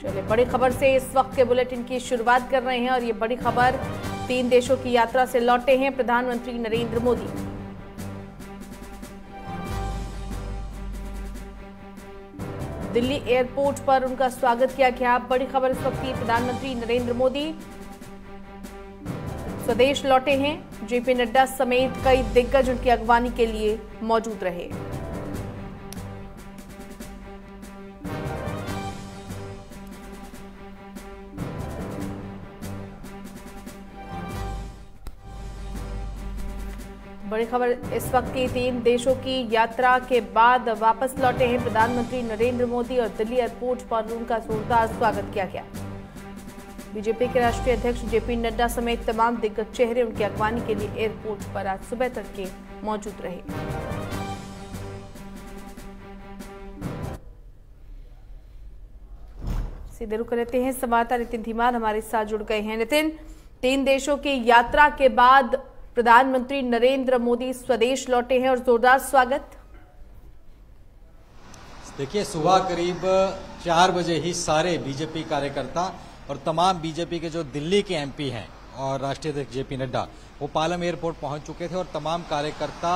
चलिए, बड़ी खबर से इस वक्त के बुलेटिन की शुरुआत कर रहे हैं और ये बड़ी खबर 3 देशों की यात्रा से लौटे हैं प्रधानमंत्री नरेंद्र मोदी। दिल्ली एयरपोर्ट पर उनका स्वागत किया गया। बड़ी खबर इस वक्त की, प्रधानमंत्री नरेंद्र मोदी स्वदेश लौटे हैं। जेपी नड्डा समेत कई दिग्गज उनकी अगवानी के लिए मौजूद रहे। बड़ी खबर इस वक्त की, 3 देशों की यात्रा के बाद वापस लौटे हैं प्रधानमंत्री नरेंद्र मोदी और दिल्ली एयरपोर्ट पर उनका जोरदार स्वागत किया गया। बीजेपी के राष्ट्रीय अध्यक्ष जेपी नड्डा समेत तमाम दिग्गज चेहरे उनकी अगवानी के लिए एयरपोर्ट पर आज सुबह तड़के मौजूद रहे। सीधे रुक लेते हैं, संवाददाता नितिन धीमान हमारे साथ जुड़ गए हैं। नितिन, 3 देशों की यात्रा के बाद प्रधानमंत्री नरेंद्र मोदी स्वदेश लौटे हैं और जोरदार स्वागत। देखिए, सुबह करीब 4 बजे ही सारे बीजेपी कार्यकर्ता और तमाम बीजेपी के जो दिल्ली के एमपी हैं और राष्ट्रीय अध्यक्ष जेपी नड्डा वो पालम एयरपोर्ट पहुंच चुके थे और तमाम कार्यकर्ता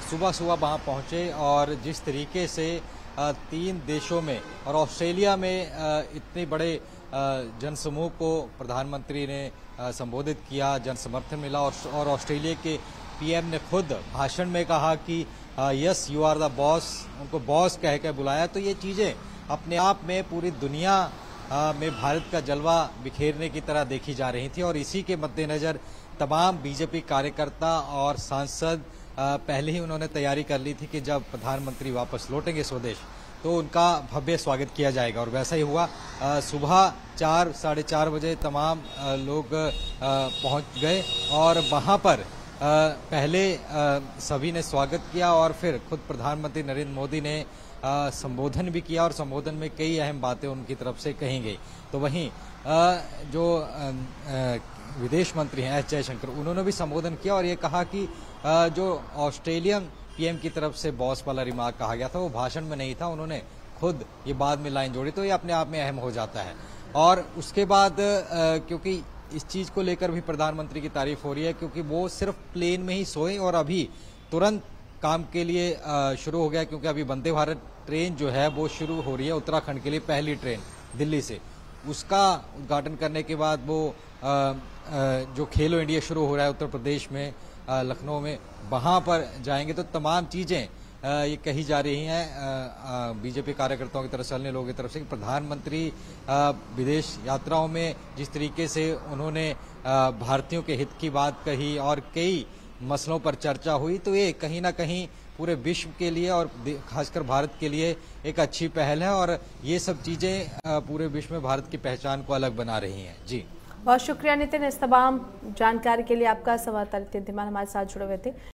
सुबह सुबह वहां पहुंचे और जिस तरीके से 3 देशों में और ऑस्ट्रेलिया में इतने बड़े जनसमूह को प्रधानमंत्री ने संबोधित किया, जन समर्थन मिला और ऑस्ट्रेलिया के पीएम ने खुद भाषण में कहा कि yes you are the boss, उनको बॉस कह के बुलाया। तो ये चीजें अपने आप में पूरी दुनिया में भारत का जलवा बिखेरने की तरह देखी जा रही थी और इसी के मद्देनजर तमाम बीजेपी कार्यकर्ता और सांसद पहले ही उन्होंने तैयारी कर ली थी कि जब प्रधानमंत्री वापस लौटेंगे स्वदेश तो उनका भव्य स्वागत किया जाएगा और वैसा ही हुआ। सुबह 4 साढ़े 4 बजे तमाम लोग पहुंच गए और वहां पर पहले सभी ने स्वागत किया और फिर खुद प्रधानमंत्री नरेंद्र मोदी ने संबोधन भी किया और संबोधन में कई अहम बातें उनकी तरफ से कही गई। तो वहीं जो विदेश मंत्री हैं एस जयशंकर, उन्होंने भी संबोधन किया और ये कहा कि जो ऑस्ट्रेलियन पीएम की तरफ से बॉस वाला रिमार्क कहा गया था वो भाषण में नहीं था, उन्होंने खुद ये बाद में लाइन जोड़ी, तो ये अपने आप में अहम हो जाता है। और उसके बाद क्योंकि इस चीज को लेकर भी प्रधानमंत्री की तारीफ हो रही है क्योंकि वो सिर्फ प्लेन में ही सोए और अभी तुरंत काम के लिए शुरू हो गया क्योंकि अभी वंदे भारत ट्रेन जो है वो शुरू हो रही है उत्तराखंड के लिए, पहली ट्रेन दिल्ली से। उसका उद्घाटन करने के बाद वो जो खेलो इंडिया शुरू हो रहा है उत्तर प्रदेश में लखनऊ में, वहां पर जाएंगे। तो तमाम चीजें ये कही जा रही हैं बीजेपी कार्यकर्ताओं की तरफ से, अन्य लोगों की तरफ से कि प्रधानमंत्री विदेश यात्राओं में जिस तरीके से उन्होंने भारतीयों के हित की बात कही और कई मसलों पर चर्चा हुई, तो ये कहीं ना कहीं पूरे विश्व के लिए और खासकर भारत के लिए एक अच्छी पहल है और ये सब चीजें पूरे विश्व में भारत की पहचान को अलग बना रही हैं। जी, बहुत शुक्रिया नितिन, इस तमाम जानकारी के लिए आपका। संवाददाता नितिन धीमान हमारे साथ जुड़े हुए थे।